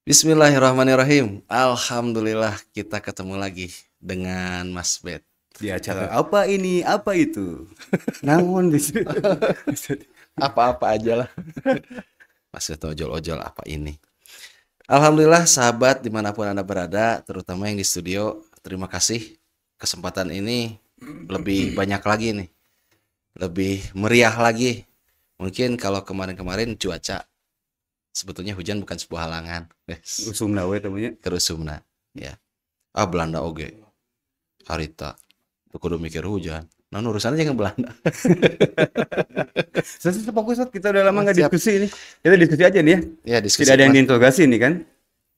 Bismillahirrahmanirrahim. Alhamdulillah kita ketemu lagi dengan Mas Bet. Di acara apa ini? Apa itu? Namun di situ. Apa-apa aja lah. Mas Bet ojol-ojol apa ini. Alhamdulillah sahabat dimanapun Anda berada, terutama yang di studio, terima kasih kesempatan ini lebih banyak lagi nih. Lebih meriah lagi. Mungkin kalau kemarin-kemarin cuaca sebetulnya hujan bukan sebuah halangan. Usum nawe temennya. Kerusumna ya. Belanda oge harita tuh kudu mikir hujan. Nah urusannya jangan Belanda. Saya fokus kita udah lama nggak Siap. diskusi ini. Kita diskusi aja nih ya. Ya diskusi. Tidak ada yang Mas. diinterogasi nih kan?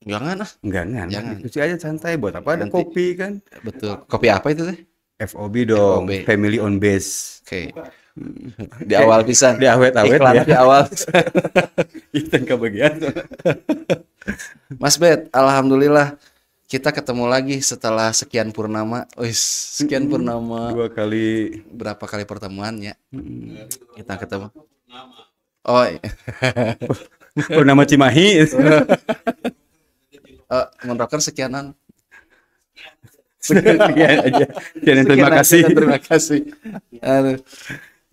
Jangan ah. Enggak. Jangan. Diskusi aja santai. Buat apa ada Nanti- kopi kan? Betul. Kopi apa itu teh? FOB dong. FOB. Family on base. Oke. Di awal pisan. Di awet-awet Iklan ya. di awal. Itu kebagian. Mas Bet, alhamdulillah kita ketemu lagi setelah sekian purnama. Sekian purnama. 2 kali. Berapa kali pertemuannya? Kita ketemu. Oh, Purnama Cimahi. Menroker sekianan. Sekian aja. Dan terima kasih. Terima kasih. Aduh.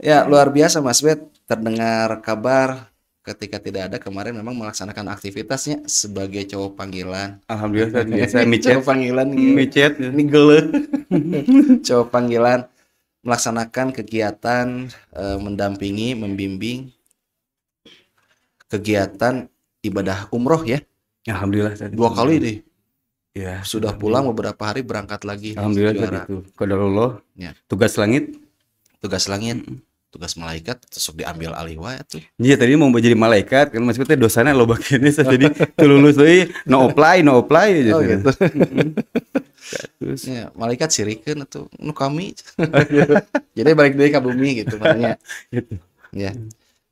Ya, luar biasa Mas Bet. Terdengar kabar ketika tidak ada kemarin memang melaksanakan aktivitasnya sebagai cowok panggilan. Alhamdulillah saya micet. Cowok panggilan Micet. ini gele. Cowok panggilan melaksanakan kegiatan mendampingi, membimbing kegiatan ibadah umroh ya. Alhamdulillah. 2 kali deh. Ya, Sudah pulang beberapa hari berangkat lagi. alhamdulillah Juara. tadi itu. Qadarullah. Ya. Tugas langit. Tugas langit, tugas malaikat, terus diambil alih wae tuh. Iya tadi mau jadi malaikat kan maksudnya dosanya lo bagiannya jadi teu lulus euy no apply aja. Oh gitu. Terus Ya, malaikat sirikeun atuh nu kami. Jadi balik deui ka bumi gitu makanya. gitu. Ya.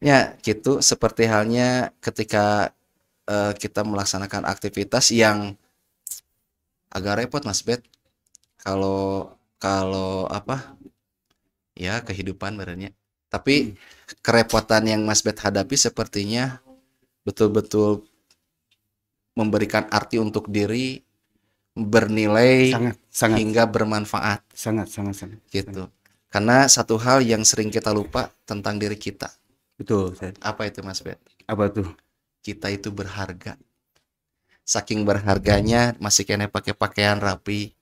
Ya, gitu seperti halnya ketika kita melaksanakan aktivitas yang agak repot Mas Bet. Kalau kalau apa? Ya, kehidupan berenya. Tapi kerepotan yang Mas Bet hadapi sepertinya betul-betul memberikan arti untuk diri, bernilai Sangat hingga bermanfaat sangat. gitu. Karena satu hal yang sering kita lupa tentang diri kita. Betul, Seth. Apa itu Mas Bet? Apa tuh? Kita itu berharga. Saking berharganya masih kena pakai pakaian rapi,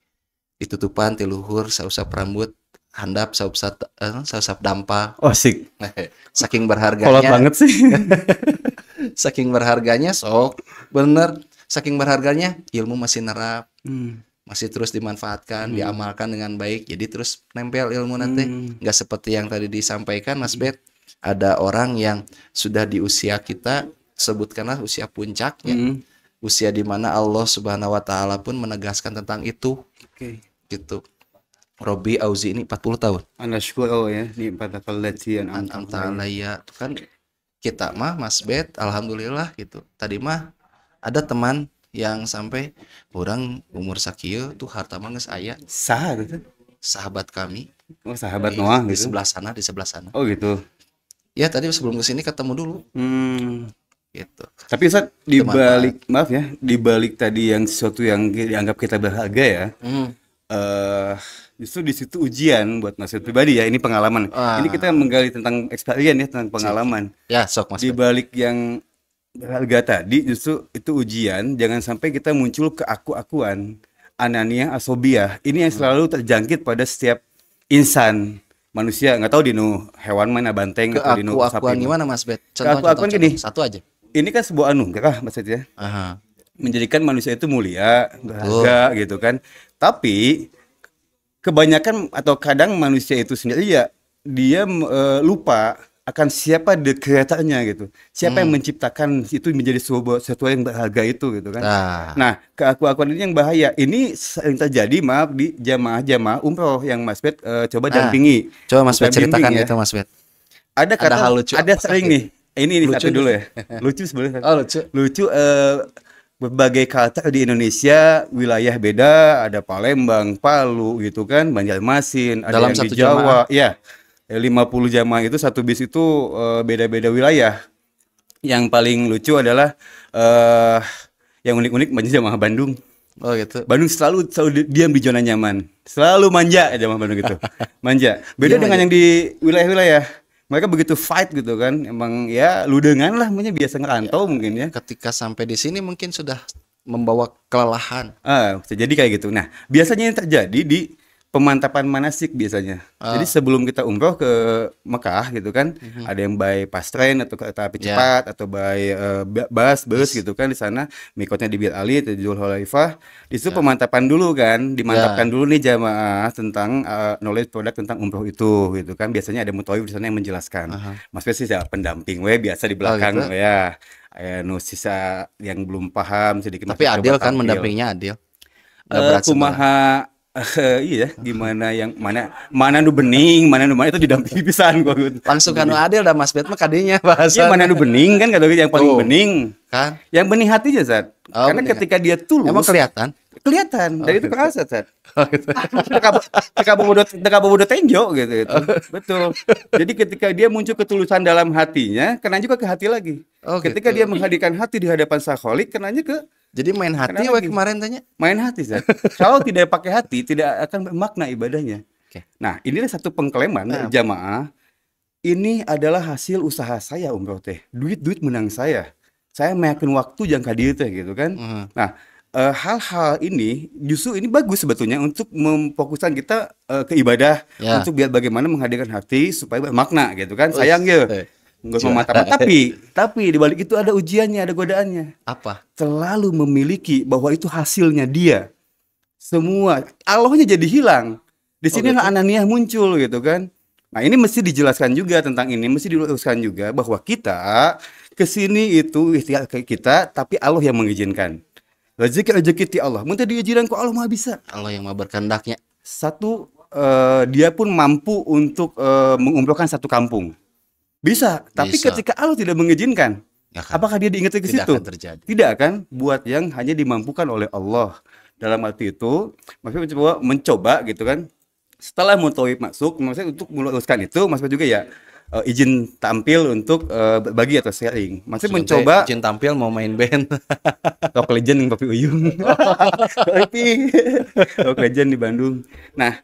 ditutupan ti luhur, sausap rambut, handap sausap dampal. Oh, sik. Saking Kolot berharganya, banget sih. saking berharganya sok bener. Saking berharganya ilmu masih nerap, masih terus dimanfaatkan, diamalkan dengan baik. Jadi terus nempel ilmu nanti. Nggak seperti yang tadi disampaikan Mas Bet. Ada orang yang sudah di usia kita, sebutkanlah usia puncak ya. Usia di mana Allah Subhanahu wa taala pun menegaskan tentang itu. Oke. Gitu. Robi Auzi ini 40 tahun. Anashkuru ya di 4 allati An'amta alayya. Tuh kan kita mah Mas Bet alhamdulillah gitu. Tadi mah ada teman yang sampai orang umur sakieu tuh harta mah geus aya. Sah gitu. Sahabat kami Oh, sahabat di, Noah di gitu. sebelah sana. Oh, gitu. Ya tadi sebelum kesini ketemu dulu gitu. Tapi Ustaz maaf ya, di balik tadi yang sesuatu yang dianggap kita berharga ya. Justru di situ ujian buat Mas pribadi ya, ini pengalaman. Ini kita menggali tentang experience ya, tentang pengalaman. Ya sok Mas Di Bet. balik yang berharga tadi justru itu ujian, jangan sampai kita muncul ke aku-akuan, anania, asobia. Ini yang selalu terjangkit pada setiap insan manusia. Nggak tahu di nu hewan mana banteng atau di nu Aku-akuan sapi. gimana Mas Bet? Keaku-akuan gini. Satu aja. Ini kan sebuah anugerah maksudnya. Aha. Menjadikan manusia itu mulia, berharga gitu kan. Tapi kebanyakan atau kadang manusia itu sendiri ya dia lupa akan siapa the creator-nya gitu. Siapa yang menciptakan itu menjadi sesuatu yang berharga itu gitu kan. Nah, keaku-akuan ini yang bahaya. Ini sering terjadi maaf di jamaah-jamaah umroh yang Mas Bet coba dampingi. Coba Mas Bet Bukan ceritakan bimbing ya. itu Mas Bet. Ada kata hal lucu ada apa sering gitu? nih. Ini Lucu satu dulu ya. Lucu sebenarnya. Oh lucu. Lucu berbagai kata di Indonesia, wilayah beda, ada Palembang, Palu gitu kan, Banjarmasin, ada Dalam yang satu di Jawa. Ya. 50 jamaah itu satu bis itu beda-beda wilayah. Yang paling lucu adalah yang unik-unik jamaah Bandung. Oh gitu. Bandung selalu diam di zona nyaman. Selalu manja jamaah Bandung gitu. Manja. Beda Dia dengan yang di wilayah-wilayah. Mereka begitu fight gitu kan. Emang ya ludengan lah, namanya biasa ngerantau mungkin ya. Ketika sampai di sini mungkin sudah membawa kelelahan. Bisa jadi kayak gitu. Nah, biasanya yang terjadi di pemantapan manasik biasanya. Jadi sebelum kita umroh ke Mekah gitu kan, ada yang by fast train atau kereta api cepat atau by bus gitu kan di sana, mikotnya di Bir Ali atau Dzul Hulaifah. Di situ pemantapan dulu kan, dimantapkan dulu nih jamaah tentang knowledge produk tentang umroh itu gitu kan. Biasanya ada mutawif di sana yang menjelaskan. Maksudnya sih ya pendamping biasa di belakang gitu? ya. Sisa yang belum paham sedikit. Tapi adil kan, mendampingnya adil. Nggak berat sebelah. Kumaha iya, gimana yang mana nu bening, mana nu mana itu didampingi pisan gua. Langsung kan adil dah Mas Bet mah kadinya bahasa. Iya, mana nu bening kan kata yang paling bening. Kan? Yang bening hatinya, Zat. Oh, Karena bening. ketika dia tulus. Emang kelihatan? Kelihatan, dan itu gitu. kerasa, Zat. Teka bodoh tenjo gitu itu. Betul. Jadi ketika dia muncul ketulusan dalam hatinya, kena juga ke hati lagi. Ketika dia menghadirkan hati di hadapan Sakholik, kenanya ke Jadi main hati we kemarin tanya. main hati, Zat. Kalau tidak pakai hati, tidak akan bermakna ibadahnya. Nah, inilah satu pengklaiman jamaah. Ini adalah hasil usaha saya umroh teh. Duit menang saya. Saya meyakin waktu jangka dieu teh gitu kan. Nah, hal-hal ini justru ini bagus sebetulnya untuk memfokuskan kita ke ibadah, untuk biar bagaimana menghadirkan hati supaya bermakna gitu kan. Sayang ya. Nggak mau mata-mata, tapi di balik itu ada ujiannya, ada godaannya. Apa? Terlalu memiliki bahwa itu hasilnya dia. Semua Allahnya jadi hilang. Di sinilah ananiah muncul gitu kan. Nah, ini mesti dijelaskan juga tentang ini, mesti diluruskan juga bahwa kita kesini itu ikhtiar kita, tapi Allah yang mengizinkan. Rezeki ti Allah. Minta diizinkan kok Allah mah bisa. Allah yang mau berkehendaknya. Satu, dia pun mampu untuk mengumrohkan satu kampung. Bisa, tapi ketika Allah tidak mengizinkan, apakah dia diingatkan ke situ? Tidak kan? Buat yang hanya dimampukan oleh Allah. Dalam arti itu, maksudnya mencoba gitu kan. Setelah mutawif masuk, maksudnya untuk meluruskan itu, maksudnya juga ya izin tampil untuk berbagi atau sharing. Maksudnya mencoba izin tampil mau main band. Rock Legend yang Papi Uyung. Rock Legend di Bandung. Nah,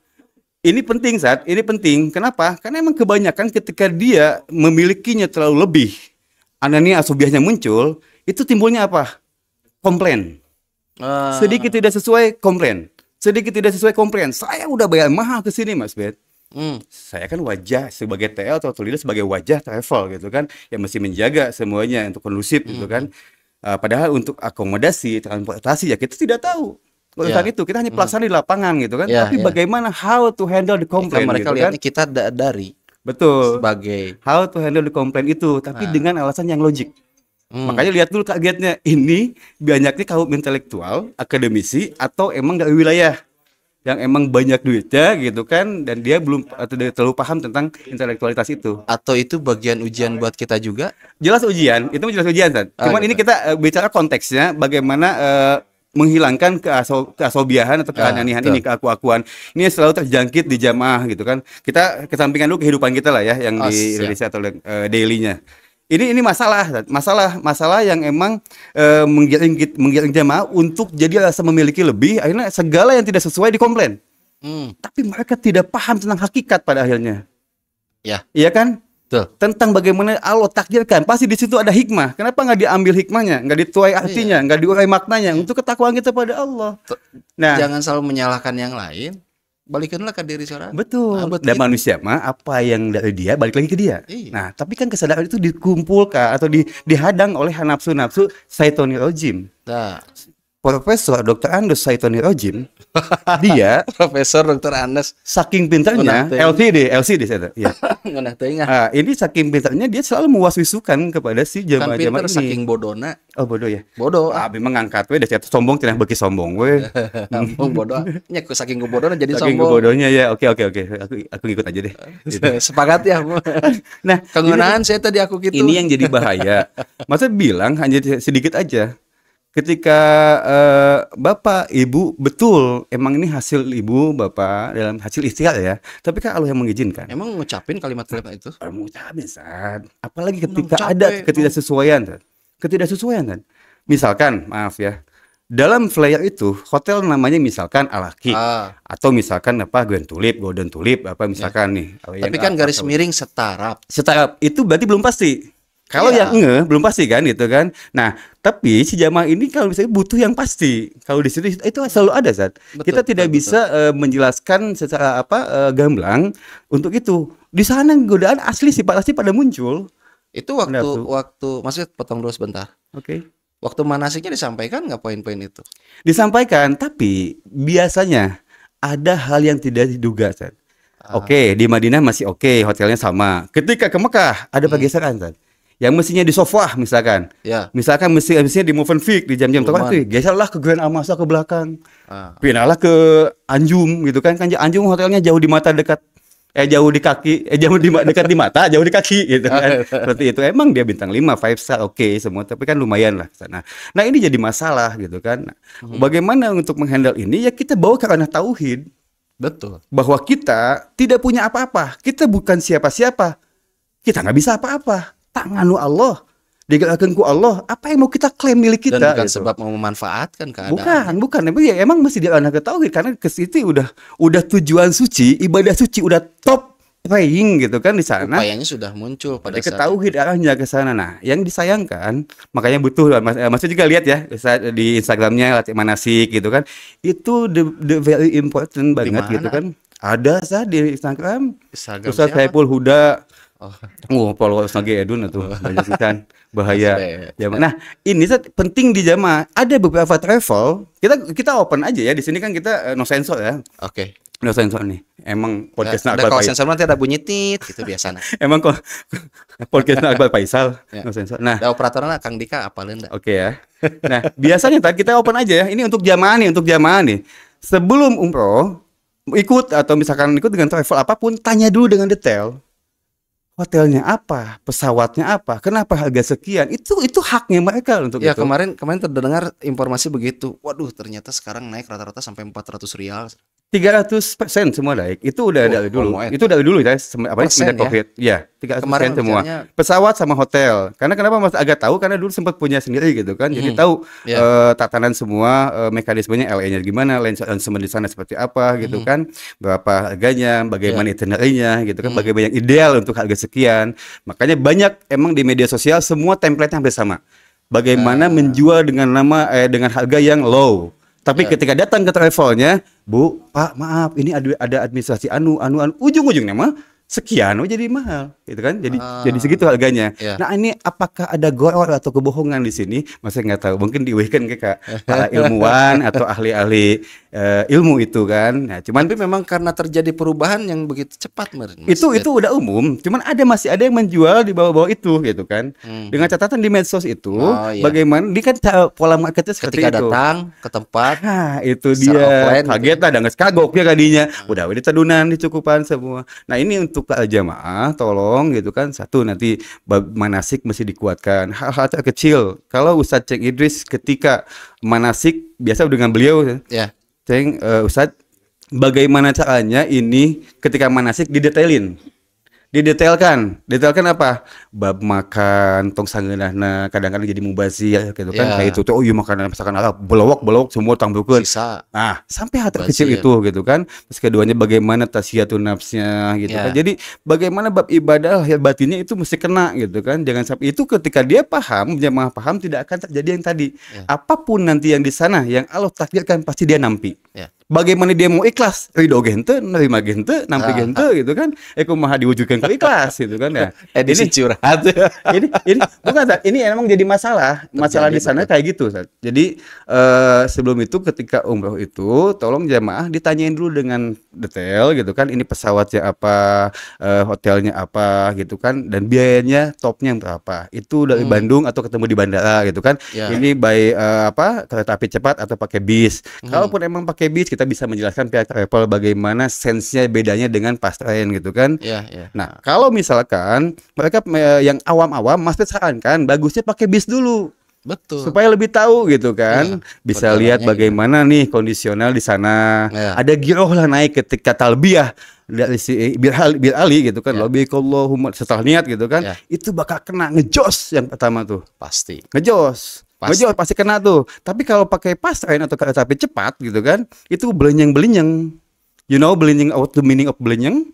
ini penting, Sat. Ini penting. Kenapa? Karena emang kebanyakan ketika dia memilikinya terlalu lebih, anania asubiahnya muncul, itu timbulnya apa? Komplain. Sedikit tidak sesuai, komplain. Sedikit tidak sesuai, komplain. Saya udah bayar mahal ke sini, Mas Bet. Saya kan wajah sebagai TL atau leader sebagai wajah travel gitu kan, yang mesti menjaga semuanya untuk kondusif gitu kan. Padahal untuk akomodasi, transportasi ya kita tidak tahu. Urusan itu kita hanya pelaksana di lapangan gitu kan. Tapi bagaimana how to handle the complaint mereka gitu lihatnya kan. kita dari sebagai how to handle the complaint itu, tapi dengan alasan yang logik. Makanya lihat dulu kagetnya, ini banyaknya kaum intelektual, akademisi atau emang dari wilayah yang emang banyak duitnya gitu kan, dan dia belum atau dia terlalu paham tentang intelektualitas itu. Atau itu bagian ujian buat kita juga? Jelas ujian, itu jelas ujian kan. Cuman ini kita bicara konteksnya bagaimana menghilangkan keasobiahan atau keananihan ini, keaku-akuan. Ini selalu terjangkit di jamaah gitu kan. Kita kesampingkan dulu kehidupan kita lah ya yang di Indonesia atau daily-nya. Ini masalah yang emang menggiring jamaah untuk jadi rasa memiliki lebih. Akhirnya segala yang tidak sesuai dikomplain. Tapi mereka tidak paham tentang hakikat pada akhirnya. Iya kan? Tentang bagaimana Allah takdirkan, pasti di situ ada hikmah. Kenapa nggak diambil hikmahnya, nggak dituai artinya, nggak diurai maknanya untuk ketakwaan kita pada Allah? Nah, jangan selalu menyalahkan yang lain, balikanlah ke diri seorang. Betul. Dan manusia mah apa yang dari dia balik lagi ke dia. Nah, tapi kan kesadaran itu dikumpulkan atau dihadang oleh nafsu-nafsu Syaitoni Rojim. Profesor Dr. Andes Syaitoni Rojim, dia Profesor Dr. Andes saking pintarnya, LCD saya ya. Ini saking pintarnya dia selalu mewaswisukan kepada si jamaah-jamaah ini. Saking bodona. Oh, bodoh ya. Bodoh. Memang ngangkat we dari sombong cenah beuki sombong we. Bodoh. Nya saking bodona jadi saking sombong. Saking bodohnya ya. Oke. Aku ikut aja deh. Sepakat ya. Nah, kegunaan saya tadi aku gitu. Ini yang jadi bahaya. Masa bilang hanya sedikit aja. Ketika bapak, ibu betul emang ini hasil ibu, bapak dalam hasil ikhtiar ya. Tapi kan Allah yang mengizinkan. Emang ngucapin kalimat-kalimat itu? Ngucapin, San. Apalagi ketika ada ketidaksesuaian kan. Misalkan, maaf ya, dalam flyer itu hotel namanya misalkan Al-Haqiq atau misalkan apa Grand Tulip, Golden Tulip apa misalkan nih. Tapi kan garis miring Setarap. Setarap itu berarti belum pasti. Kalau yang belum pasti kan gitu kan. Nah, tapi si jamaah ini kalau misalnya butuh yang pasti. Kalau di situ itu selalu ada, Zat. Kita tidak bisa menjelaskan secara gamblang untuk itu. Di sana godaan asli sifat asli pada muncul. Itu waktu maksudnya potong dulu sebentar. Oke. Waktu manasiknya disampaikan nggak poin-poin itu? Disampaikan, tapi biasanya ada hal yang tidak diduga, Zat. Oke, di Madinah masih oke, hotelnya sama. Ketika ke Mekah ada pergeseran, Zat. Yang mestinya di Sofwah misalkan, misalkan mestinya di Movenpick di jam-jam tertentu, geserlah ke Grand Al-Masra ke belakang, pindahlah ke Anjum gitu kan Anjum hotelnya jauh di mata dekat, jauh di kaki, dekat di mata, jauh di kaki gitu kan, seperti itu. Emang dia bintang 5, 5 star oke semua, tapi kan lumayan lah sana. Nah ini jadi masalah gitu kan. Bagaimana untuk menghandle ini? Ya kita bawa ke ranah tauhid. Betul. Bahwa kita tidak punya apa-apa, kita bukan siapa-siapa, kita nggak bisa apa-apa. Tangan Allah digerakkan ku Allah, apa yang mau kita klaim milik kita? Dan bukan sebab mau memanfaatkan keadaan. Bukan. Emang mesti dia anak ketahui karena ke situ udah tujuan suci, ibadah suci udah top ranking gitu kan di sana. Upayanya sudah muncul pada saat ketahui arahnya ke sana. Nah, yang disayangkan makanya butuh maksud juga lihat ya di Instagramnya latih manasik gitu kan. Itu the very important banget gitu kan. Ada di Instagram Ustaz Saiful Huda. Followers lagi Edun atau banyak kan bahaya. Nah, ini penting di jamaah. Ada beberapa travel, kita open aja ya di sini kan kita no sensor ya. Oke. No sensor nih. Emang podcastnya Akbar Faisal. Kalau sensor nanti ada bunyi tit gitu biasanya. Emang kok podcastnya Akbar Faisal no sensor. Nah, ada operatornya Kang Dika apalin enggak? Oke ya. Nah, biasanya kita open aja ya. Ini untuk jamaah nih. Sebelum umroh ikut atau misalkan ikut dengan travel apapun, tanya dulu dengan detail. Hotelnya apa, pesawatnya apa, kenapa harga sekian, itu haknya mereka untuk itu. Kemarin terdengar informasi begitu. Waduh, ternyata sekarang naik rata-rata sampai 400 rial. 300% semua naik. Itu udah dari dulu. Itu dari dulu ya, semenjak Covid. Ya, 300% semua. Pesawat sama hotel. Karena kenapa Mas agak tahu karena dulu sempat punya sendiri gitu kan. Jadi tahu tatanan semua mekanismenya LA-nya gimana, land arrangement di sana seperti apa gitu kan. Berapa harganya, bagaimana itinerary-nya gitu kan, bagaimana yang ideal untuk harga sekian. Makanya banyak emang di media sosial semua template-nya hampir sama. Bagaimana menjual dengan dengan harga yang low. Tapi ketika datang ke travelnya, Bu, Pak, maaf, ini ada administrasi ujung-ujungnya mah sekian jadi mahal, gitu kan? Jadi segitu harganya. Nah, ini apakah ada goror atau kebohongan di sini? Masa nggak tahu. Mungkin diuihkan ke para ilmuwan atau ahli-ahli ilmu itu kan. Nah, tapi memang karena terjadi perubahan yang begitu cepat, Mas. Itu udah umum. Cuman masih ada yang menjual di bawah-bawah itu, gitu kan? Dengan catatan di medsos itu, bagaimana? Dia kan pola marketnya seperti ketika itu. Datang ke tempat, itu dia kaget lah, dengan kagok ya kadinya. Udah ditadunan dicukupan semua. Nah, ini untuk para jamaah tolong gitu kan, satu nanti manasik mesti dikuatkan, hal-hal kecil. Kalau Ustadz Ceng Idris ketika manasik biasa dengan beliau Ceng Ustadz bagaimana caranya ini ketika manasik didetailkan apa bab makan tong sangeunahna kadang-kadang jadi mubazir gitu kan kayak itu tuh makanan masakan Arab belowok semua tambahkeun sisa. Nah, sampai hal kecil itu gitu kan. Terus keduanya bagaimana tasfiyatun nafsnya gitu kan. Jadi bagaimana bab ibadah lahir batinnya itu mesti kena gitu kan. Jangan sampai itu ketika dia paham, jamaah paham tidak akan terjadi yang tadi. Apapun nanti yang di sana yang Allah takdirkan pasti dia nampi. Bagaimana dia mau ikhlas, ridho gente, nerima gente, nampi gente gitu kan. Kumaha diwujudkan ke ikhlas gitu kan ya. Edisi curhat. ini bukan Zat. Ini emang jadi masalah di sana kayak gitu Zat. Jadi sebelum itu ketika umroh itu tolong jamaah ditanyain dulu dengan detail gitu kan. Ini pesawatnya apa, hotelnya apa gitu kan, dan biayanya topnya berapa. Itu dari Bandung atau ketemu di bandara gitu kan. Ini by kereta api cepat atau pakai bis. Kalaupun emang pakai bis, kita bisa menjelaskan pihak travel bagaimana sense-nya bedanya dengan fast train gitu kan. Nah, kalau misalkan mereka yang awam-awam, Mas sarankan bagusnya pakai bis dulu. Betul. Supaya lebih tahu gitu kan. Bisa lihat bagaimana nih kondisional di sana. Ada giroh lah naik ketika talbiyah dari si Bir Ali gitu kan. Labbaikallahumma setelah niat gitu kan. Itu bakal kena ngejos yang pertama tuh. Pasti. Ngejos. Pasti. Pasti kena tuh. Tapi kalau pakai fast train atau kereta api cepat gitu kan, itu belenyeng-belenyeng. You know belenyeng, what the meaning of belenyeng?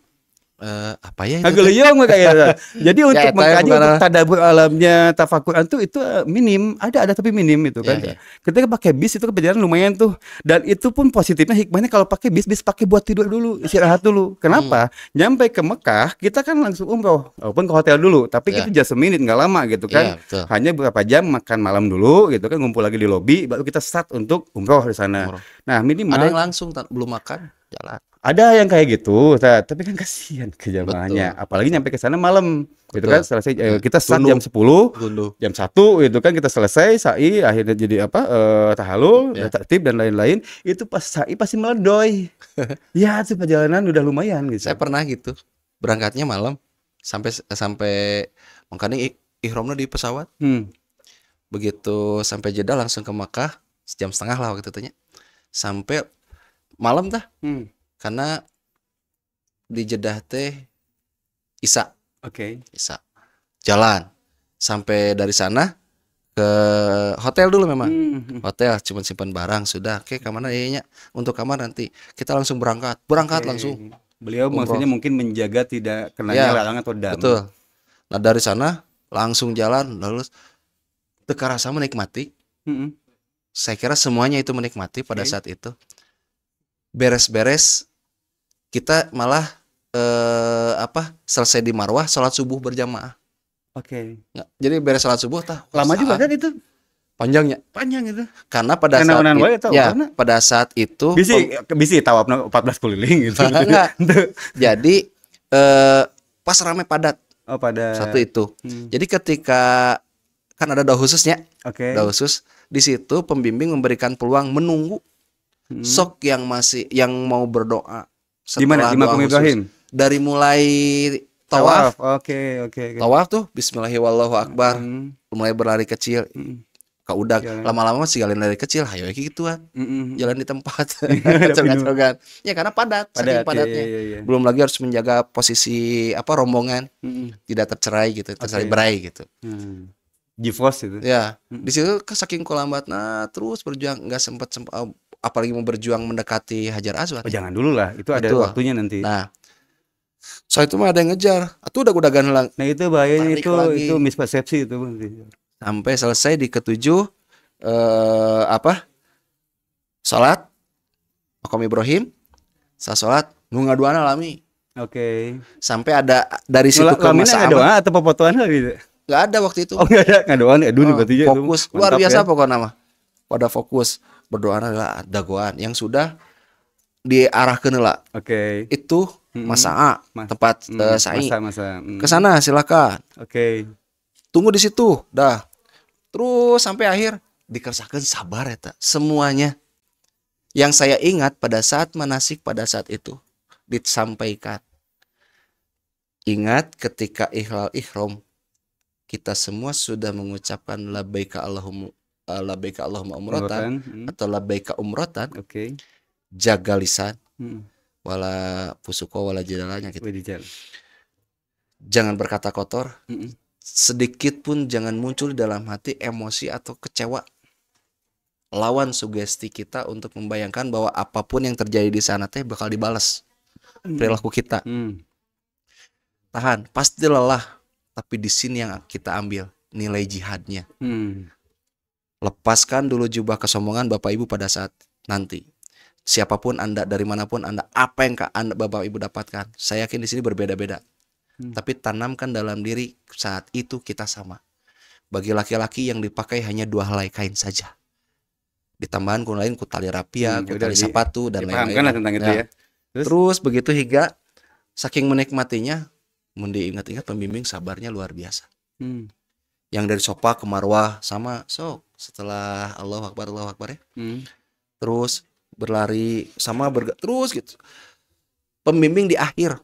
Apa ya itu? Agak kayaknya. Jadi untuk mengkaji, untuk karena tadabbur alamnya, tafakuran tuh itu minim, ada tapi minim itu kan. Ya. Ketika pakai bis itu perjalanan lumayan tuh. Dan itu pun positifnya, hikmahnya kalau pakai bis pakai buat tidur dulu, istirahat dulu. Kenapa? Nyampe ke Mekah kita kan langsung umroh, walaupun ke hotel dulu, tapi kita just a minute, nggak lama gitu kan. Betul. Hanya beberapa jam makan malam dulu gitu kan, ngumpul lagi di lobi, baru kita start untuk umroh di sana. Nah minimal ada yang langsung belum makan jalan. Ada yang kayak gitu, tapi kan kasihan ke jamaahnya. Apalagi nyampe ke sana malam, gitu kan. Selesai kita start jam 10, jam 1 itu kan kita selesai sa'i, akhirnya jadi tahallul, tertib dan lain-lain. Itu pas sa'i pasti meledoy. Ya, itu perjalanan udah lumayan gitu. Saya pernah gitu. Berangkatnya malam sampai makanya ihramnya di pesawat. Begitu sampai Jeddah langsung ke Makkah, sejam setengah lah waktu itu nya. Sampai malam tah. Karena di Jeddah teh Isya. Isya. Jalan sampai dari sana ke hotel dulu memang. Hotel cuma simpan barang sudah. Oke, kemana ya? Untuk kamar nanti. Kita langsung berangkat langsung. Beliau maksudnya mungkin menjaga tidak kenanya larangan atau dam. Betul. Nah, dari sana langsung jalan lalu teka rasa menikmati. Saya kira semuanya itu menikmati pada saat itu. Beres-beres kita malah selesai di Marwah, sholat subuh berjamaah. Jadi beres sholat subuh lama juga kan itu? Panjang itu. Karena pada saat itu bisi tawaf 14 keliling gitu. Enggak. Jadi pas ramai padat. Satu itu. Jadi ketika kan ada doa khususnya. Doa khusus di situ pembimbing memberikan peluang menunggu sok yang mau berdoa. Di mana? Di Makom Ibrahim. Dari mulai tawaf. Oke. Tawaf tuh Bismillahirrahmanirrahim. Mulai berlari kecil. Kaudak lama-lama masih jalan dari kecil, hayo gituan. Jalan di tempat. Cogan. Ya karena saking padatnya. Belum lagi harus menjaga posisi rombongan tidak tercerai gitu, berai gitu. GeForce itu. Ya, di situ saking kelambatnya terus berjuang, nggak sempat apalagi mau berjuang mendekati Hajar Aswad. Jangan dulu lah, itu ada waktunya nanti. Nah, soal itu mah ada yang ngejar. Atuh udah ganlang. Nah, itu bahayanya itu mispersepsi itu. Sampai selesai di ketujuh salat Makom Ibrahim. Salat nu ngaduana lami. Sampai ada dari situ ke masa ngaduana atau pepotoan gitu. Enggak ada waktu itu. Enggak ada ngaduan berarti fokus itu luar biasa pokoknya mah. Pada fokus berdoa adalah dagoan yang sudah diarahkan lah. Itu masa tempat sa'i. Ke sana silakan. Tunggu di situ dah. Terus sampai akhir dikerjakan sabar eta semuanya. Yang saya ingat pada saat manasik pada saat itu disampaikan. Ingat ketika ihram kita semua sudah mengucapkan labbaika Allahumma umratan atau labbaika umratan. Jaga lisan. Wala fusuko wala jidalanya gitu. Jangan berkata kotor. Sedikit pun jangan muncul di dalam hati emosi atau kecewa. Lawan sugesti kita untuk membayangkan bahwa apapun yang terjadi di sana teh bakal dibalas perilaku kita. Tahan, pasti lelah, tapi di sini yang kita ambil nilai jihadnya. Lepaskan dulu jubah kesombongan Bapak Ibu pada saat nanti. Siapapun Anda, dari manapun Anda, apa yang Anda Bapak Ibu dapatkan, saya yakin di sini berbeda-beda. Tapi tanamkan dalam diri saat itu kita sama. Bagi laki-laki yang dipakai hanya 2 helai kain saja. Ditambahan ku lain ku tali rapia, ku tali sepatu dan lain-lain. Tentang itu ya. Terus begitu hingga saking menikmatinya, mun diingat-ingat pembimbing sabarnya luar biasa. Yang dari Sofa ke Marwah sama setelah Allahu Akbar ya. Terus berlari sama terus gitu. Pembimbing di akhir.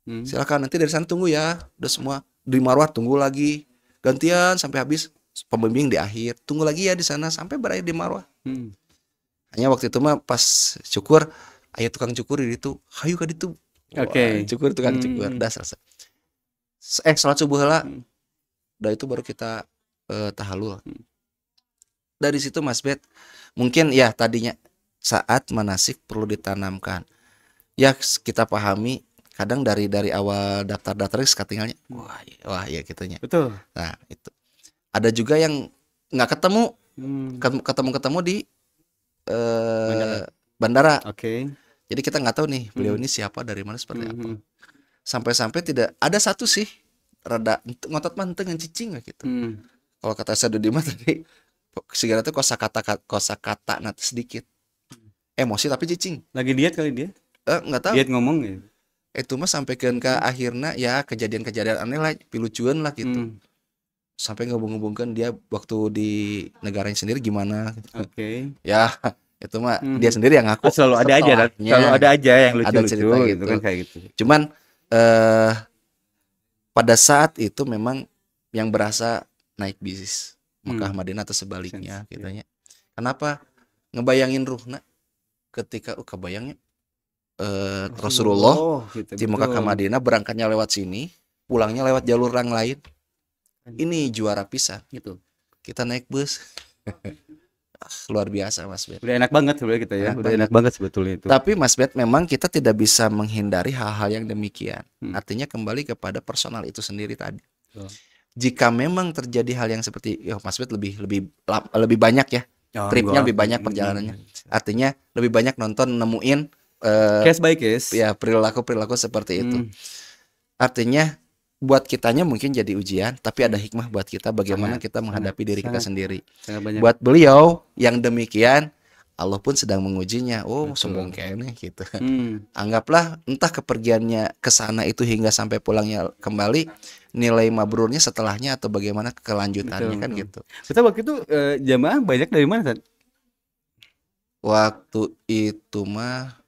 Silakan nanti dari sana tunggu ya. Udah semua di Marwah tunggu lagi. Gantian sampai habis. Pembimbing di akhir. Tunggu lagi ya di sana sampai berakhir di Marwah. Hanya waktu itu mah pas cukur, ayo tukang cukur itu, hayu ka ditu. Cukur tukang cukur. Udah selesai. Salat subuh lah. Udah itu baru kita tahallul. dari situ Mas Bet, mungkin ya tadinya saat manasik perlu ditanamkan. Ya kita pahami kadang dari awal daftar katinggalnya wah ya gitunya. Betul. Nah, itu. Ada juga yang nggak ketemu ketemu di bandara. Oke. Jadi kita nggak tahu nih beliau ini siapa, dari mana, seperti apa. Sampai-sampai tidak ada satu sih rada ngotot manteng yang cicing gitu. Kalau kata saya Dudi mah tadi segala itu kosakata nanti sedikit. Emosi tapi cicing. Lagi diet kali dia? Nggak tahu. Diet ngomong ya. Itu mah sampai ke akhirnya ya kejadian-kejadian aneh lah, pilucuan lah gitu. Sampai ngehubung-hubungkan dia waktu di negaranya sendiri gimana gitu. Oke. Ya itu mah dia sendiri yang ngaku. Selalu ada aja, selalu ada aja yang lucu-lucu gitu kan, kayak gitu. Cuman pada saat itu memang yang berasa naik bisnis Mekah Madinah atau sebaliknya kitanya. Kenapa? Ngebayangin ruhna ketika kebayangnya Rasulullah gitu, di Mekah ke Madinah berangkatnya lewat sini, pulangnya lewat jalur yang lain. Ini juara pisan gitu. Kita naik bus. Luar biasa Mas Bet. Udah enak banget sebenarnya kita ya. Udah enak banget sebetulnya itu. Tapi Mas Bet, memang kita tidak bisa menghindari hal-hal yang demikian. Artinya kembali kepada personal itu sendiri tadi. Jika memang terjadi hal yang seperti Mas Bet lebih banyak ya. Tripnya lebih banyak perjalanannya. Artinya lebih banyak nonton nemuin case by case. Ya, perilaku seperti itu. Artinya buat kitanya mungkin jadi ujian, tapi ada hikmah buat kita bagaimana kita menghadapi diri kita sendiri. Buat beliau yang demikian, Allah pun sedang mengujinya. Sombong kayaknya gitu. Anggaplah entah kepergiannya ke sana itu hingga sampai pulangnya kembali, nilai mabrurnya setelahnya atau bagaimana kelanjutannya. Kan gitu. Kita waktu itu jamaah banyak dari mana, San? Waktu itu mah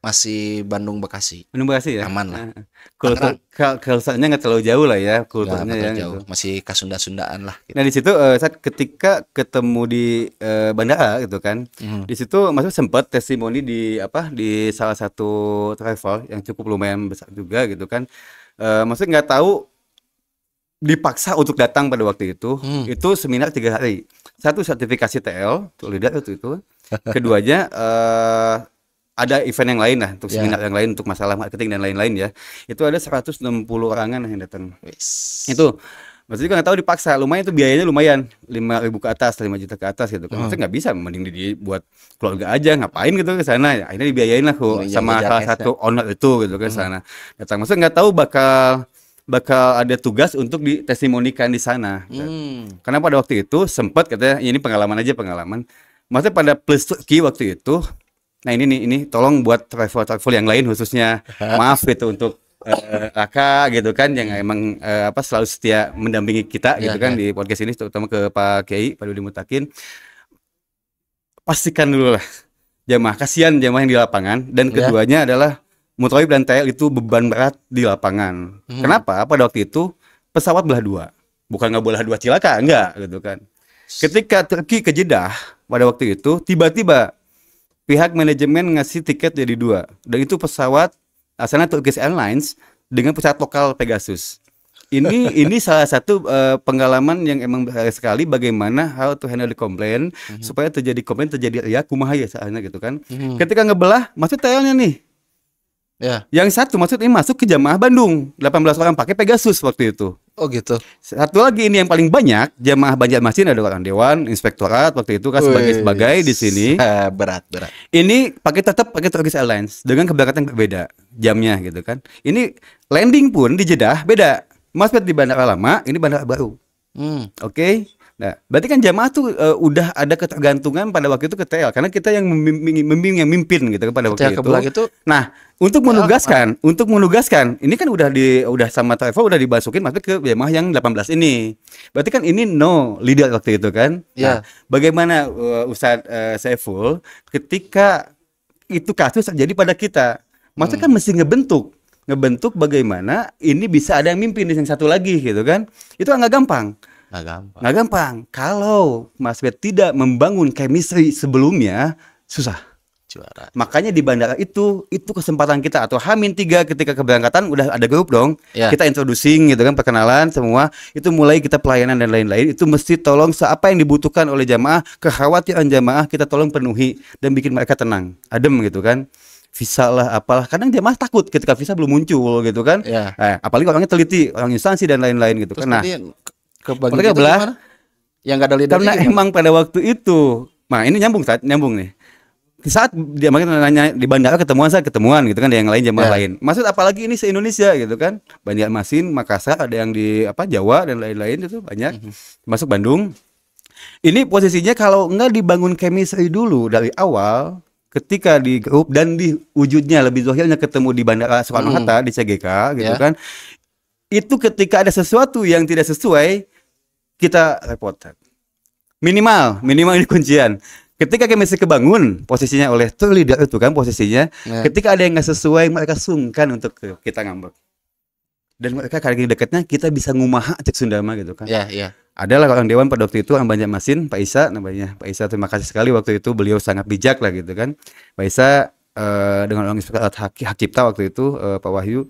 masih Bandung Bekasi ya, aman lah. Kulturnya nggak terlalu jauh lah ya, kulturnya ya jauh. Gitu. Masih kasunda-sundaan lah gitu. Nah di situ saat ketika ketemu di bandara gitu kan, di situ maksudnya sempat testimoni di salah satu travel yang cukup lumayan besar juga gitu kan. Maksudnya nggak tahu dipaksa untuk datang pada waktu itu. Itu seminar 3 hari, satu sertifikasi TL untuk leader itu. Keduanya ada event yang lain lah, untuk seminar yang lain, untuk masalah marketing dan lain-lain ya. Itu ada 160 orangan yang datang. Itu maksudnya nggak tahu dipaksa, lumayan itu biayanya lumayan, 5.000 ke atas, 5 juta ke atas gitu kan. Maksudnya nggak bisa, mending dibuat keluarga aja, ngapain gitu ke sana. Akhirnya dibiayain lah sama salah satu owner itu gitu kan sana. Datang, maksudnya nggak tahu bakal ada tugas untuk ditestimonikan di sana. Karena pada waktu itu sempat katanya ini pengalaman. Maksudnya pada plus Turki waktu itu. Nah ini tolong buat travel yang lain khususnya, maaf gitu untuk Raka gitu kan yang emang selalu setia mendampingi kita gitu kan di podcast ini, terutama ke Pak Kiai Pak Dudi Mutakin. Pastikan dulu lah kasihan jamaah yang di lapangan, dan keduanya adalah Mutawib dan TL itu beban berat di lapangan. Kenapa? Pada waktu itu pesawat belah dua, bukan nggak belah dua cilaka, enggak gitu kan. Ketika Turki ke Jeddah pada waktu itu tiba-tiba pihak manajemen ngasih tiket jadi 2, dan itu pesawat asalnya Turkish Airlines dengan pesawat lokal Pegasus. Ini salah satu pengalaman yang emang berharga sekali, bagaimana how to handle the complaint supaya terjadi komplain, terjadi kumaha ya soalnya gitu kan. Ketika ngebelah maksud TL-nya nih. Yang satu maksudnya masuk ke jamaah Bandung, 18 orang pakai Pegasus waktu itu. Oh gitu. Satu lagi ini yang paling banyak jamaah Banjarmasin, ada orang dewan, inspektorat waktu itu kan sebagai di sini. Berat. Ini tetap pakai Turkish Airlines dengan keberangkatan berbeda jamnya gitu kan. Ini landing pun di Jeddah beda. Mas di bandara lama, ini bandara baru. Oke. Nah, berarti kan jamaah tuh udah ada ketergantungan pada waktu itu ke TL, karena kita yang membimbing, yang mimpin gitu kan pada waktu itu. Nah, untuk menugaskan, ini kan udah sama travel udah dimasukin masuk ke jamaah yang 18 ini. Berarti kan ini leader waktu itu kan. Nah, bagaimana Ustadz Saiful ketika itu kasus terjadi pada kita? Maksudnya kan mesti ngebentuk bagaimana ini bisa ada yang mimpin di yang satu lagi gitu kan. Itu nggak gampang. Nggak gampang. Kalau Mas Bet tidak membangun chemistry sebelumnya, susah. Juara. Makanya di bandara itu kesempatan kita, atau H-3 ketika keberangkatan udah ada grup dong. Ya. Kita introducing gitu kan, perkenalan semua. Itu mulai kita pelayanan dan lain-lain. Itu mesti tolong apa yang dibutuhkan oleh jamaah, kekhawatiran jamaah kita tolong penuhi dan bikin mereka tenang, adem gitu kan. Visa lah apalah, kadang jamaah takut ketika visa belum muncul gitu kan. Ya. Apalagi orangnya teliti, orang instansi dan lain-lain gitu. Terus Nah, kebagian belah yang nggak ada lidah karena emang pada waktu itu, nah ini nyambung nih. Saat dia makin nanya di bandara ketemuan gitu kan, ada yang lain jamaah lain. Maksud apalagi ini se-Indonesia gitu kan. Banjarmasin, Makassar, ada yang di Jawa dan lain-lain itu banyak. Masuk Bandung. Ini posisinya kalau enggak dibangun chemistry dulu dari awal, ketika di grup dan di wujudnya lebih zahirnya ketemu di Bandara Soekarno-Hatta di CGK gitu kan. Itu ketika ada sesuatu yang tidak sesuai, kita repotan. Minimal ini kuncian. Ketika chemistry kebangun posisinya oleh tour leader itu kan posisinya, ketika ada yang nggak sesuai mereka sungkan untuk kita ngambek. Dan mereka kali dekatnya kita bisa ngumaha cek Sundama gitu kan. Iya. Adalah orang dewan pada waktu itu orang Banjarmasin, Pak Isa namanya. Pak Isa terima kasih sekali waktu itu, beliau sangat bijak lah gitu kan. Pak Isa dengan orang inspektorat hak cipta waktu itu Pak Wahyu,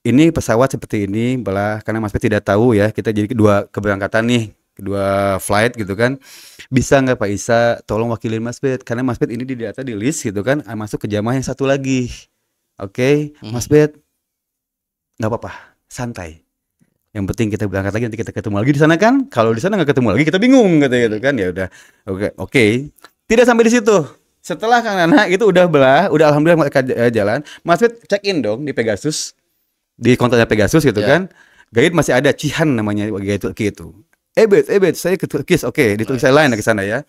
ini pesawat seperti ini belah karena Mas Pet tidak tahu ya, kita jadi kedua keberangkatan nih, kedua flight gitu kan. Bisa nggak Pak Isa tolong wakilin Mas Pet, karena Mas Pet ini di data di list gitu kan, masuk ke jamaah yang satu lagi. Oke, Mas Pet nggak apa-apa, santai. Yang penting kita berangkat lagi, nanti kita ketemu lagi di sana kan. Kalau di sana nggak ketemu lagi kita bingung gitu kan. Ya udah, oke. Tidak sampai di situ. Setelah Kang Nana itu udah alhamdulillah mereka jalan. Mas Pet check in dong di Pegasus, di kontaknya Pegasus gitu kan. Guide masih ada, Cihan namanya guide Turki itu. Ebet, saya ke Turkis, oke, di Turki saya lain ke sana ya.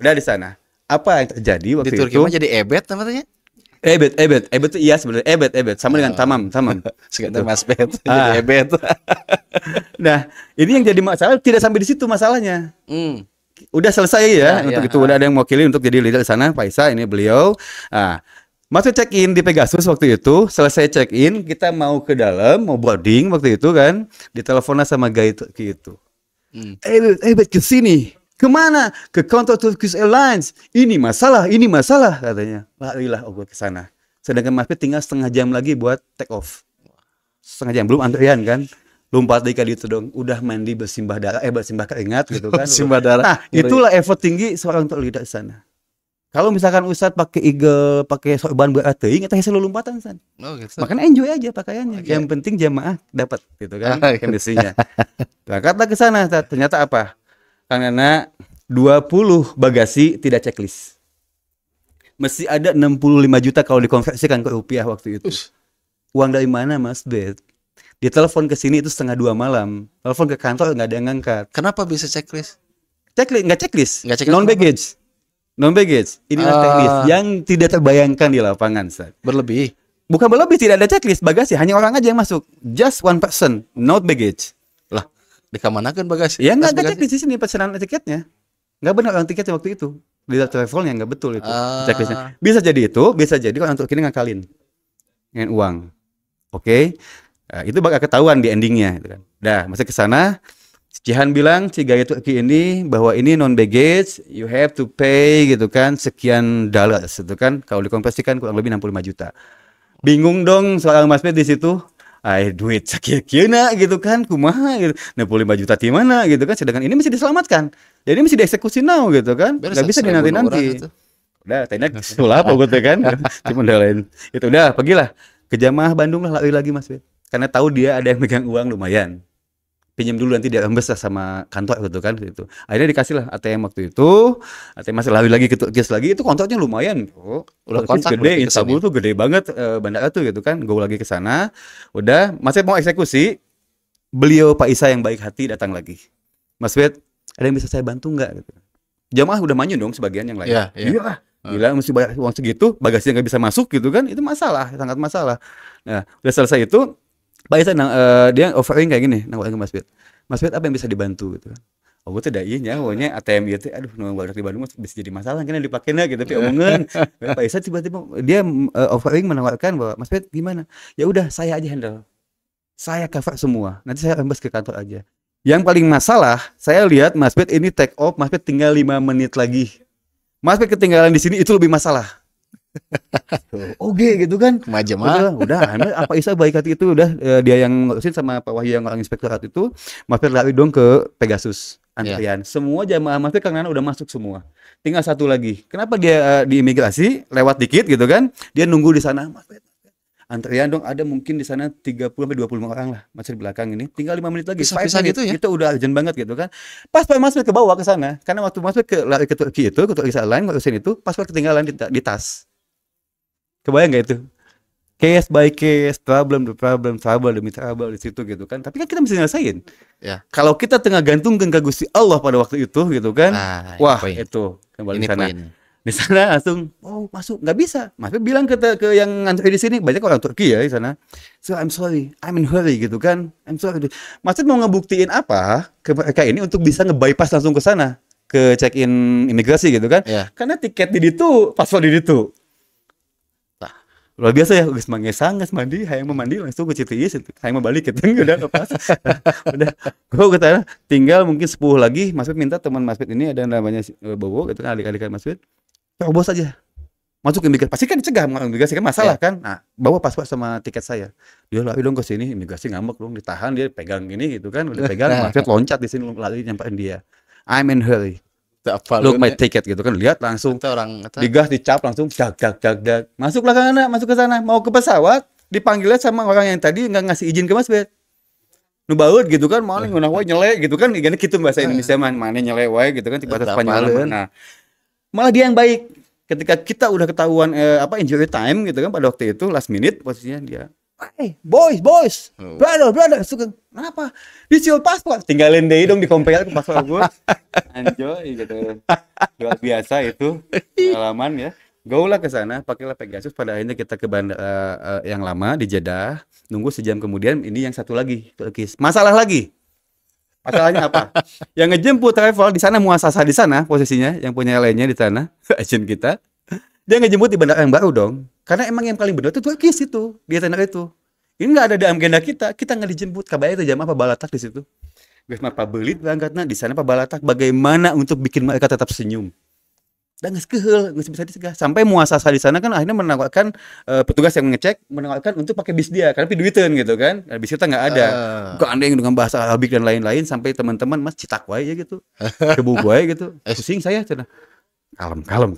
Udah di sana. Apa yang terjadi waktu di Turki itu? Mah jadi Ebet namanya? Ebet itu iya sebenarnya Ebet sama dengan tamam. Sekitar Mas Bet jadi Ebet. Nah, ini yang jadi masalah tidak sampai di situ masalahnya. Udah selesai ya untuk itu udah ada yang mewakili untuk jadi leader di sana, Pak Isa ini beliau. Masuk check in di Pegasus waktu itu, selesai check in kita mau ke dalam, mau boarding waktu itu kan, diteleponlah sama guide itu. Ebet ke sini. Kemana? Ke kantor Turkish Airlines. Ini masalah katanya. Larilah gue ke sana. Sedangkan Mas Pet tinggal setengah jam lagi buat take off. Setengah jam belum antrian kan. Lompat dari itu dong. Udah mandi bersimbah darah, bersimbah keringat gitu kan. Bersimbah darah. Nah, itulah effort tinggi seorang untuk lidah sana. Kalau misalkan Ustadz pakai eagle, pakai sorban berat teuing, eta selalu lompatan san. Oh, gitu. Makanya enjoy aja pakaiannya. Yang penting jamaah dapat gitu kan kondisinya. Berangkatlah ke sana, ternyata apa? Karena 20 bagasi tidak checklist. Mesti ada 65 juta kalau dikonversikan ke rupiah waktu itu. Uang dari mana Mas Bet? Ditelepon ke sini itu 1:30 malam. Telepon ke kantor nggak ada yang ngangkat. Kenapa bisa checklist? Nggak checklist. Non baggage. Inilah teknis yang tidak terbayangkan di lapangan, Sat. Berlebih. Bukan berlebih, tidak ada checklist bagasi, hanya orang aja yang masuk. Just one person, not baggage. Lah, dikamanakeun bagasi? Ya nggak ada checklist di sini pesanan tiketnya. Nggak benar orang tiketnya waktu itu. Di travelnya nggak betul itu checklistnya. Bisa jadi orang untuk ini ngakalin dengan uang. Oke. Nah, itu bakal ketahuan di endingnya gitu kan. Dah, masuk ke sana. Cihan bilang, Cigaya Turki ini bahwa ini non baggage, you have to pay gitu kan, sekian dolar gitu kan. Kalau dikonversikan kurang lebih 65 juta. Bingung dong seorang Mas Pet di situ. Duit sakit-kina gitu kan, kumaha gitu. 65 juta di mana gitu kan, sedangkan ini mesti diselamatkan. Jadi mesti dieksekusi now gitu kan. Enggak bisa dinanti-nanti. Udah, tanya sulap gitu kan. Cuma lain. Itu udah, pergilah ke jamaah Bandung lah lari lagi Mas Pet. Karena tahu dia ada yang megang uang lumayan. Pinjam dulu nanti dia rembes lah sama kantor gitu kan gitu. Akhirnya dikasih lah ATM waktu itu. ATM masih lari lagi ke Turkis lagi, itu kontaknya lumayan. Udah kontak gede, Istanbul tuh gede banget bandara tuh gitu kan. Gue lagi ke sana. Udah, masih mau eksekusi. Beliau Pak Isa yang baik hati datang lagi. Mas Pet, ada yang bisa saya bantu nggak gitu. Jamaah udah manyun dong sebagian yang lain. Iya. Gila mesti bayar uang segitu, bagasinya nggak bisa masuk gitu kan. Itu masalah, sangat masalah. Nah, udah selesai itu Pak Isa dia offering kayak gini, nawarin ke Mas Pet. Mas Pet apa yang bisa dibantu gitu kan. Oh, gue tuh dah iya pokoknya ATM gitu. Aduh, nomor badak di Bandung bisa jadi masalah kan dipakainya gitu tapi omongan. Pak Isa tiba-tiba dia offering menawarkan bahwa Mas Pet gimana? Ya udah saya aja handle. Saya cover semua. Nanti saya rembes ke kantor aja. Yang paling masalah, saya lihat Mas Pet ini take off, Mas Pet tinggal 5 menit lagi. Mas Pet ketinggalan di sini itu lebih masalah. Oke gitu kan. Majemah. Udah, apa Isa baik hati itu udah dia yang ngurusin sama Pak Wahyu yang orang inspektorat itu, Mas lari dong ke Pegasus antrian. Semua jamaah Mas Kang Nana udah masuk semua. Tinggal satu lagi. Kenapa dia di imigrasi lewat dikit gitu kan? Dia nunggu di sana. Mas antrian dong, ada mungkin di sana 30-25 orang lah masih di belakang ini. Tinggal 5 menit lagi. Bisa gitu ya? Itu udah urgent banget gitu kan. Pas Pak Mas ke bawah ke sana, karena waktu Mas lari ke Turki itu, ke Turki Airlines ngurusin itu, pas ketinggalan di tas. Kebayang gak itu? Case by case, problem demi trouble di situ gitu kan. Tapi kan kita mesti nyelesain. Ya. Kalau kita tengah gantungkan ke Gusti Allah pada waktu itu gitu kan. Wah, itu kembali ini sana. Poin. Di sana langsung masuk, nggak bisa. Mas bilang ke yang ngantri di sini, banyak orang Turki ya di sana. So I'm sorry, I'm in hurry gitu kan. I'm sorry. Mas mau ngebuktiin apa ke mereka ini untuk bisa nge-bypass langsung ke sana, ke check-in imigrasi gitu kan. Ya. Karena tiket di itu, paspor di itu. Luar biasa ya, geus mandi, hayang mau mandi langsung ke Citu Is, hayang mau balik gitu, udah lepas. Udah, gua ke sana, tinggal mungkin 10 lagi, Mas minta teman Mas ini ada namanya Bowo gitu kan, adik-adikan Mas terobos aja. Masuk imigrasi, pasti kan dicegah, imigrasi kan masalah kan. Nah, bawa paspor sama tiket saya. Dia lari dong ke sini, imigrasi ngambek dong, ditahan, dia pegang gini gitu kan, udah pegang, Mas loncat di sini lari nyamperin dia. I'm in hurry. Look my ticket gitu kan, lihat langsung digas dicap langsung jak masuklah ke sana, masuk ke sana, mau ke pesawat dipanggilnya sama orang yang tadi nggak ngasih izin ke Mas Bet nu baut gitu kan, mana ngeunah wae nyele gitu kan, gini gitu bahasa Indonesia mana nyele wae gitu kan, bahasa Spanyol. Nah malah dia yang baik ketika kita udah ketahuan injury time gitu kan, pada waktu itu last minute posisinya dia, hey boys brother suka kenapa dicil paspor, tinggalin deh dong di compare ke paspor gue. Anjoy gitu, luar biasa itu pengalaman ya. Gaulah ke sana, pakailah Pegasus. Pada akhirnya kita ke bandara yang lama di Jeddah, nunggu sejam kemudian ini yang satu lagi Turkis. Masalahnya apa? Yang ngejemput travel di sana, muasasa di sana posisinya, yang punya lainnya di sana, agent kita. Dia ngejemput di bandara yang baru dong. Karena emang yang paling benar itu Turkis itu, di tender itu. Ini nggak ada di agenda kita nggak dijemput. Kabarnya itu jam apa balatak di situ. Guys, apa belit berangkatnya di sana Pak Balatak, bagaimana untuk bikin mereka tetap senyum. Dan nggak sekehel, nggak bisa dicegah. Sampai muasasa di sana kan akhirnya menawarkan petugas yang ngecek menawarkan untuk pakai bis dia karena piduitan gitu kan. Bis kita nggak ada. Gandeng dengan bahasa Arabik dan lain-lain sampai teman-teman Mas citak wae ya gitu. Kebu wae gitu. Pusing saya cenah. Kalem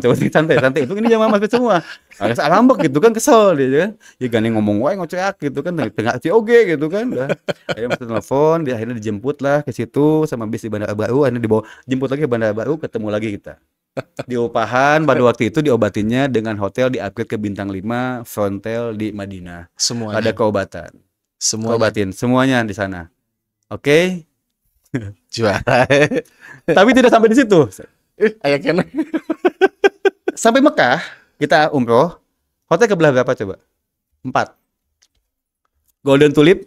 coba santai itu ini jamaah Mas semua agak ngambek gitu kan, kesel dia kan ya gandeng ngomong wae ngoceak gitu kan, tengah oge gitu kan. Udah akhirnya Mas telepon, dia akhirnya dijemput lah ke situ sama bis di Bandara Baru, akhirnya dibawa jemput lagi ke Bandara Baru, ketemu lagi kita di upahan. Pada waktu itu diobatinnya dengan hotel di upgrade ke bintang 5 frontel di Madinah. Semuanya ada keobatan, obatin semuanya di sana. Oke. Juara. Tapi tidak sampai di situ. Ayaknya sampai Mekah kita umroh, hotel kebelah berapa coba? 4. Golden Tulip,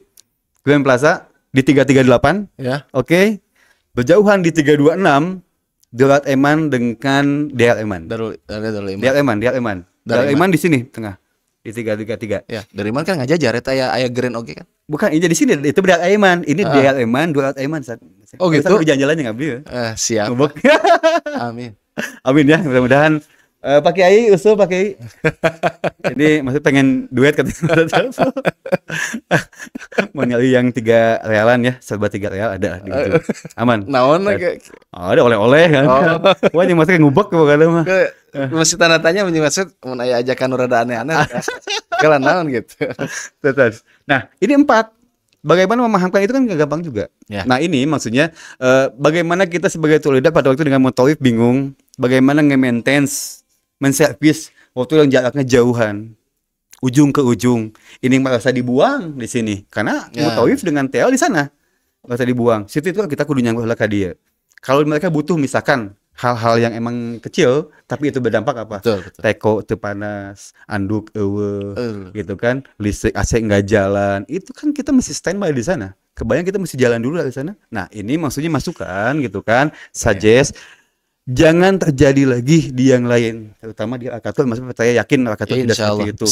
Grand Plaza di 338 ya. Oke. Berjauhan di 326 Dorat Eman dengan DL Eman. Darul Eman di sini tengah di 333 ya. Dari Eman kan ngajajar eta aya Grand oge kan. Bukan, ini di sini itu Dorat Eman, ini DL Eman, Dorat Eman. Oh gitu. Jalan-jalannya ngambil. Siap. Amin ya, mudah-mudahan Pak Kiai usul Pak Kiai. Ini maksud pengen duet katanya. Mau nyari yang 3 realan ya, serba 3 real ada di gitu. Aman. Naon ada oleh-oleh kan. Wah, yang maksudnya ngubek bukan mah. Masih tanda tanya maksud mun aya ajakan nu rada aneh-aneh. Kala naon gitu. Nah, ini 4. Bagaimana memahamkan itu kan gak gampang juga. Ya. Nah ini maksudnya bagaimana kita sebagai tulidak pada waktu dengan Mutawif bingung bagaimana nge-maintenance, men-service waktu yang jaraknya jauhan, ujung ke ujung. Ini merasa dibuang di sini karena Mutawif dengan TL di sana merasa dibuang. Situ itu kita kudu nyangkut ke dia. Kalau mereka butuh misalkan hal-hal yang emang kecil tapi itu berdampak apa? Betul. Teko teu panas, anduk gitu kan, listrik AC nggak jalan, itu kan kita mesti standby di sana. Kebayang kita mesti jalan dulu di sana. Nah ini maksudnya masukan gitu kan, suggest jangan terjadi lagi di yang lain, terutama di Al-Katul. Maksudnya saya yakin Al-Katul tidak seperti itu.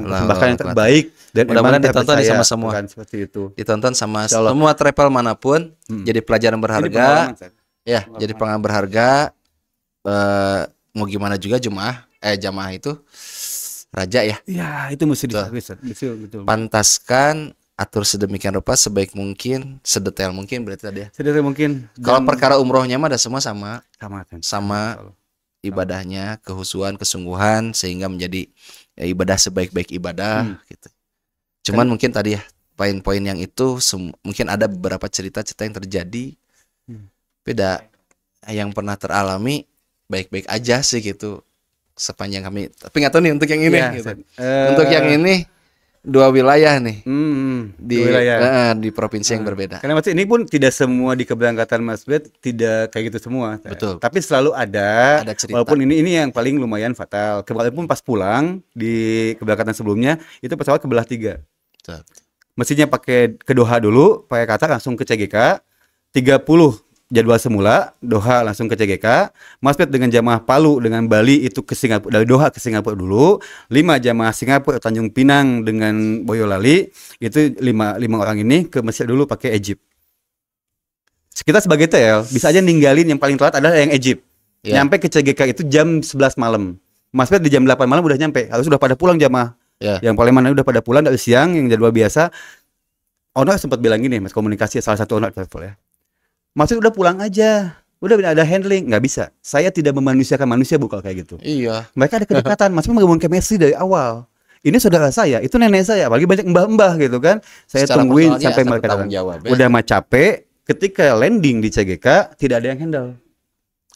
Bahkan yang terbaik dan mudah-mudahan ditonton sama semua. Seperti itu. Ditonton sama semua travel manapun, jadi pelajaran berharga. Ya, jadi pengalaman berharga. mau gimana juga jamaah itu raja ya. Ya, itu mesti betul. Pantaskan, atur sedemikian rupa sebaik mungkin, sedetail mungkin berarti tadi ya. Sedetail mungkin. Kalau perkara umrohnya mah ada semua sama kan. ibadahnya, kehusuan, kesungguhan sehingga menjadi ibadah sebaik-baik ibadah gitu. Cuman mungkin tadi ya poin-poin yang itu mungkin ada beberapa cerita-cerita yang terjadi beda yang pernah teralami baik-baik aja sih gitu sepanjang kami, tapi nggak tahu nih untuk yang ini gitu. Untuk yang ini 2 wilayah nih di provinsi yang berbeda. Karena maksud ini pun tidak semua di keberangkatan Mas Bet tidak kayak gitu semua. Betul. Tapi selalu ada cerita. Walaupun ini yang paling lumayan fatal. Kemarin pun pas pulang di keberangkatan sebelumnya itu pesawat kebelah 3. Betul. Mestinya pakai ke Doha dulu, pakai Qatar langsung ke CGK. 30 jadwal semula, Doha langsung ke CGK. Mas Bet dengan jamaah Palu dengan Bali itu ke Singapura, dari Doha ke Singapura dulu. 5 jamaah Singapura Tanjung Pinang dengan Boyolali, itu 5 orang ini ke Mesir dulu pakai Egypt. Kita sebagai TL bisa aja ninggalin yang paling telat adalah yang Egypt. Nyampe ke CGK itu jam 11 malam. Mas Bet di jam 8 malam udah nyampe, harus udah pada pulang jamaah. Yang paling mana udah pada pulang dari siang yang jadwal biasa. Owner sempat bilang gini, Mas, komunikasi salah satu owner travel ya. Maksud udah pulang aja, udah ada handling, nggak bisa. Saya tidak memanusiakan manusia bukan kayak gitu. Iya. Mereka ada kedekatan, maksudnya membangun chemistry dari awal. Ini saudara saya, itu nenek saya, apalagi banyak mbah-mbah gitu kan. Saya secara tungguin sampai mereka datang. Udah mah capek, ketika landing di CGK tidak ada yang handle,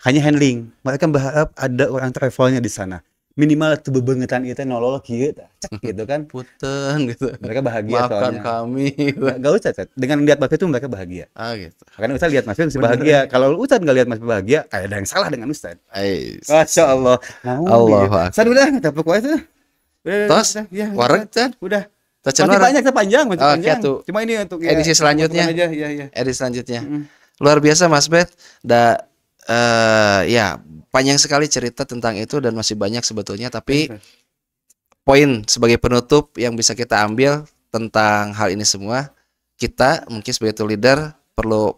hanya handling. Mereka berharap ada orang travelnya di sana. Minimal tuh bebengetan itu nolol kieu cek gitu kan. Punten gitu. Mereka bahagia maafkan soalnya. Kami. Enggak usah, Cet. Dengan lihat Mas itu mereka bahagia. Gitu. Karena Ustaz lihat Mas itu bahagia. Kalau Ustaz enggak lihat Mas bahagia, kayak ada yang salah dengan Ustaz. Masya Allah. Allah. Ustaz udah dapat kuat itu. Tos, wareg Ustaz. Udah. Masih banyak panjang, masih panjang. Cuma ini untuk edisi selanjutnya. Edisi selanjutnya. Luar biasa Mas Bet. Ya panjang sekali cerita tentang itu dan masih banyak sebetulnya, tapi poin sebagai penutup yang bisa kita ambil tentang hal ini semua, kita mungkin sebagai tour leader perlu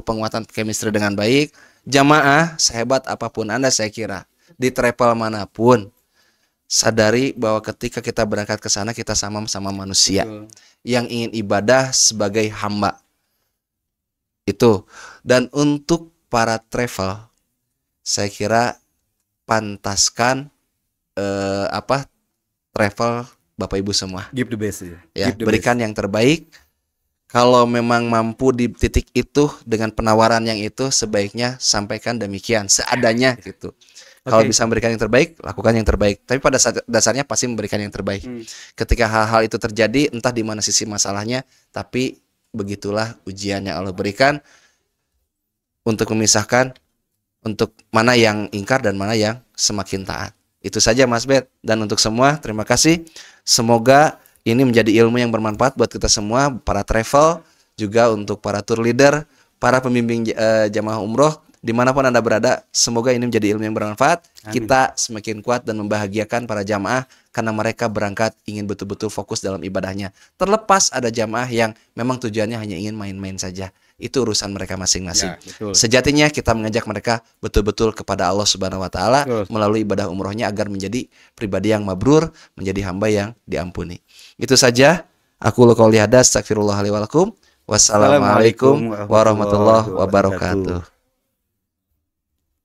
penguatan chemistry dengan baik. Jamaah sehebat apapun Anda, saya kira di travel manapun, sadari bahwa ketika kita berangkat ke sana kita sama-sama manusia yang ingin ibadah sebagai hamba. Itu. Dan untuk para travel, saya kira pantaskan travel Bapak Ibu semua. Give the best ya. Berikan yang terbaik. Kalau memang mampu di titik itu dengan penawaran yang itu, sebaiknya sampaikan demikian seadanya gitu. Kalau bisa memberikan yang terbaik, lakukan yang terbaik. Tapi pada dasarnya pasti memberikan yang terbaik. Ketika hal-hal itu terjadi, entah di mana sisi masalahnya, tapi begitulah ujian yang Allah berikan untuk memisahkan untuk mana yang ingkar dan mana yang semakin taat. Itu saja Mas Bet. Dan untuk semua, terima kasih. Semoga ini menjadi ilmu yang bermanfaat buat kita semua, para travel, juga untuk para tour leader, para pembimbing jamaah umroh, dimanapun Anda berada. Semoga ini menjadi ilmu yang bermanfaat. Amin. Kita semakin kuat dan membahagiakan para jamaah karena mereka berangkat ingin betul-betul fokus dalam ibadahnya. Terlepas ada jamaah yang memang tujuannya hanya ingin main-main saja. Itu urusan mereka masing-masing. Sejatinya kita mengajak mereka betul-betul kepada Allah Subhanahu wa taala melalui ibadah umrohnya agar menjadi pribadi yang mabrur, menjadi hamba yang diampuni. Itu saja. Aku qouli hadza, astagfirullah li wa lakum. Wassalamualaikum warahmatullahi wabarakatuh.